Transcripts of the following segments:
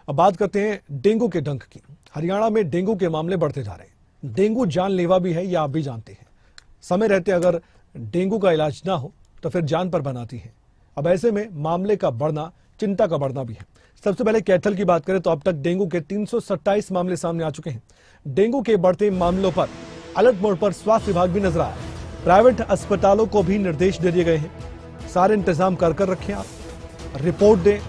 अब बात करते हैं डेंगू के डंक की। हरियाणा में डेंगू के मामले बढ़ते जा रहे हैं। डेंगू जानलेवा भी है, यह आप भी जानते हैं। समय रहते अगर डेंगू का इलाज ना हो तो फिर जान पर बनाती है। अब ऐसे में मामले का बढ़ना चिंता का बढ़ना भी है। सबसे पहले कैथल की बात करें तो अब तक डेंगू के 327 मामले सामने आ चुके हैं। डेंगू के बढ़ते मामलों पर अलर्ट मोड पर स्वास्थ्य विभाग भी नजर आया। प्राइवेट अस्पतालों को भी निर्देश दे दिए गए हैं, सारे इंतजाम कर रखें। आप रिपोर्ट दें,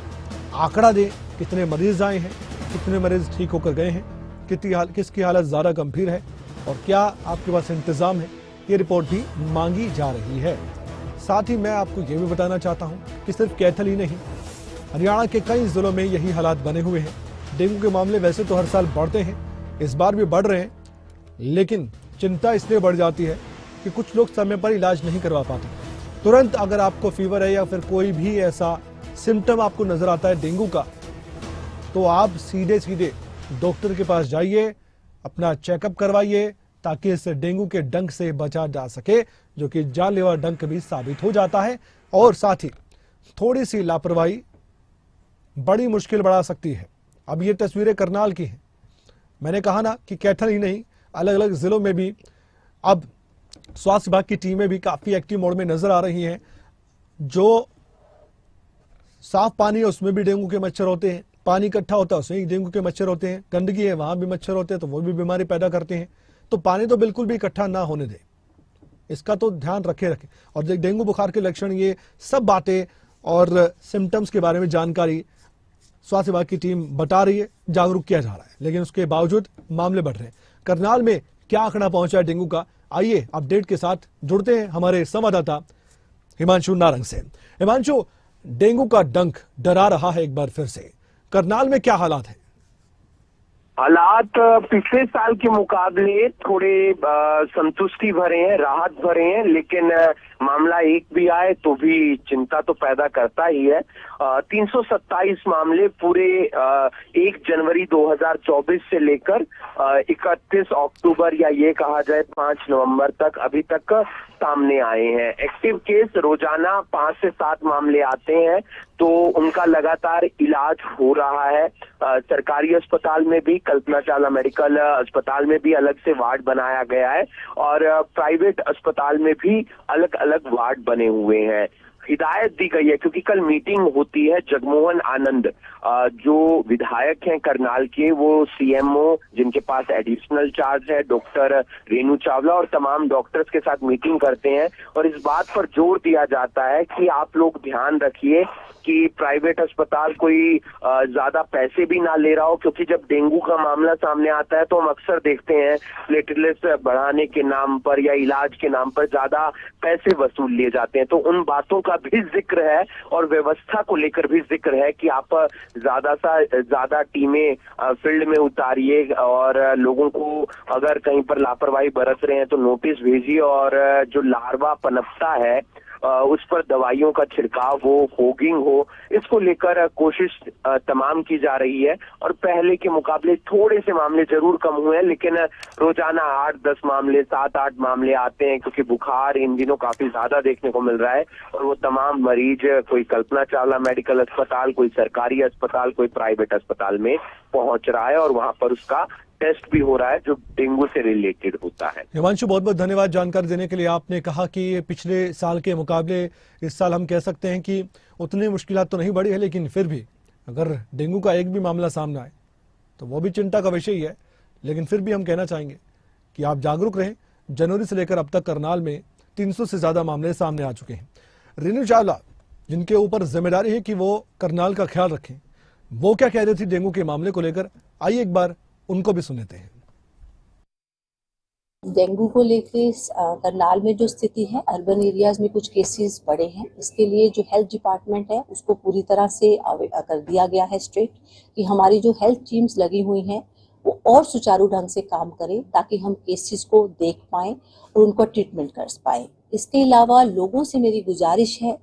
आंकड़ा दें, कितने मरीज आए हैं, कितने मरीज ठीक होकर गए हैं, किसकी हालत ज्यादा गंभीर है और क्या आपके पास इंतजाम है, ये रिपोर्ट भी मांगी जा रही है। साथ ही मैं आपको ये भी बताना चाहता हूं कि सिर्फ कैथल ही नहीं, हरियाणा के कई जिलों में यही हालात बने हुए हैं। डेंगू के मामले वैसे तो हर साल बढ़ते हैं, इस बार भी बढ़ रहे हैं, लेकिन चिंता इसलिए बढ़ जाती है कि कुछ लोग समय पर इलाज नहीं करवा पाते। तुरंत अगर आपको फीवर है या फिर कोई भी ऐसा सिम्टम आपको नजर आता है डेंगू का, तो आप सीधे डॉक्टर के पास जाइए, अपना चेकअप करवाइए, ताकि इस डेंगू के डंक से बचा जा सके, जो कि जानलेवा डंक भी साबित हो जाता है। और साथ ही थोड़ी सी लापरवाही बड़ी मुश्किल बढ़ा सकती है। अब ये तस्वीरें करनाल की हैं। मैंने कहा ना कि कैथल ही नहीं, अलग अलग जिलों में भी अब स्वास्थ्य विभाग की टीमें भी काफी एक्टिव मोड में नजर आ रही हैं। जो साफ पानी है उसमें भी डेंगू के मच्छर होते हैं, पानी इकट्ठा होता है उसमें भी डेंगू के मच्छर होते हैं, गंदगी है वहां भी मच्छर होते हैं, तो वो भी बीमारी पैदा करते हैं। तो पानी तो बिल्कुल भी इकट्ठा ना होने दें, इसका तो ध्यान रखे। और डेंगू बुखार के लक्षण, ये सब बातें और सिम्टम्स के बारे में जानकारी स्वास्थ्य विभाग की टीम बता रही है, जागरूक किया जा रहा है, लेकिन उसके बावजूद मामले बढ़ रहे हैं। करनाल में क्या आंकड़ा पहुंचा है डेंगू का, आइए अपडेट के साथ जुड़ते हैं हमारे संवाददाता हिमांशु नारंग से। हिमांशु, डेंगू का डंक डरा रहा है एक बार फिर से, करनाल में क्या हालात है? हालात पिछले साल के मुकाबले थोड़े संतुष्टि भरे हैं, राहत भरे हैं, लेकिन मामला एक भी आए तो भी चिंता तो पैदा करता ही है। 327 मामले पूरे 1 जनवरी 2024 से लेकर 31 अक्टूबर या ये कहा जाए 5 नवंबर तक अभी तक सामने आए हैं। एक्टिव केस रोजाना 5 से 7 मामले आते हैं, तो उनका लगातार इलाज हो रहा है। सरकारी अस्पताल में भी, कल्पना चावला मेडिकल अस्पताल में भी अलग से वार्ड बनाया गया है और प्राइवेट अस्पताल में भी अलग अलग वार्ड बने हुए हैं। हिदायत दी गई है, क्योंकि कल मीटिंग होती है। जगमोहन आनंद जो विधायक हैं करनाल के, वो सीएमओ जिनके पास एडिशनल चार्ज है, डॉक्टर रेणु चावला और तमाम डॉक्टर्स के साथ मीटिंग करते हैं और इस बात पर जोर दिया जाता है कि आप लोग ध्यान रखिए कि प्राइवेट अस्पताल कोई ज्यादा पैसे भी ना ले रहा हो, क्योंकि जब डेंगू का मामला सामने आता है तो हम अक्सर देखते हैं प्लेटलेट्स बढ़ाने के नाम पर या इलाज के नाम पर ज्यादा पैसे वसूल लिए जाते हैं। तो उन बातों का भी जिक्र है और व्यवस्था को लेकर भी जिक्र है कि आप ज्यादा से ज्यादा टीमें फील्ड में उतारिए और लोगों को अगर कहीं पर लापरवाही बरत रहे हैं तो नोटिस भेजिए और जो लार्वा पनपता है उस पर दवाइयों का छिड़काव हो, फॉगिंग हो, इसको लेकर कोशिश तमाम की जा रही है। और पहले के मुकाबले थोड़े से मामले जरूर कम हुए हैं, लेकिन रोजाना 8-10 मामले, 7-8 मामले आते हैं, क्योंकि बुखार इन दिनों काफी ज्यादा देखने को मिल रहा है और वो तमाम मरीज कोई कल्पना चावला मेडिकल अस्पताल, कोई सरकारी अस्पताल, कोई प्राइवेट अस्पताल में पहुंच रहा है और वहां पर उसका टेस्ट भी हो रहा है जो डेंगू से रिलेटेड होता है। हिमांशु, बहुत बहुत धन्यवाद जानकारी देने के लिए। आपने कहा कि पिछले साल के मुकाबले इस साल हम कह सकते हैं कि उतनी मुश्किलात तो नहीं बढ़ी है, लेकिन फिर भी अगर डेंगू का एक भी मामला सामने आए तो वो भी चिंता का विषय ही है। लेकिन फिर भी हम कहना चाहेंगे कि आप जागरूक रहें। जनवरी से लेकर अब तक करनाल में 300 से ज्यादा मामले सामने आ चुके हैं। रेणु चावला, जिनके ऊपर जिम्मेदारी है कि वो करनाल का ख्याल रखें, वो क्या कह रही थी डेंगू के मामले को लेकर, आइए एक बार उनको भी सुनते हैं। डेंगू को लेके करनाल में जो स्थिति है, अर्बन एरियाज में कुछ केसेस बढ़े हैं। इसके लिए जो हेल्थ डिपार्टमेंट है उसको पूरी तरह से कर दिया गया है स्ट्रिक्ट, कि हमारी जो हेल्थ टीम्स लगी हुई हैं वो और सुचारू ढंग से काम करें, ताकि हम केसेस को देख पाएं और उनको ट्रीटमेंट कर पाएं। इसके अलावा लोगों से मेरी गुजारिश है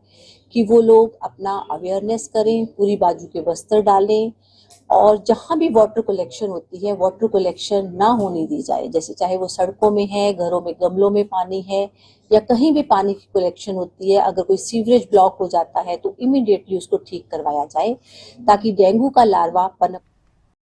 कि वो लोग अपना अवेयरनेस करें, पूरी बाजू के बस्तर डालें और जहां भी वाटर कलेक्शन होती है, वाटर कलेक्शन ना होने दी जाए। जैसे चाहे वो सड़कों में है, घरों में गमलों में पानी है या कहीं भी पानी की कलेक्शन होती है, अगर कोई सीवरेज ब्लॉक हो जाता है तो इमीडिएटली उसको ठीक करवाया जाए, ताकि डेंगू का लार्वा पनप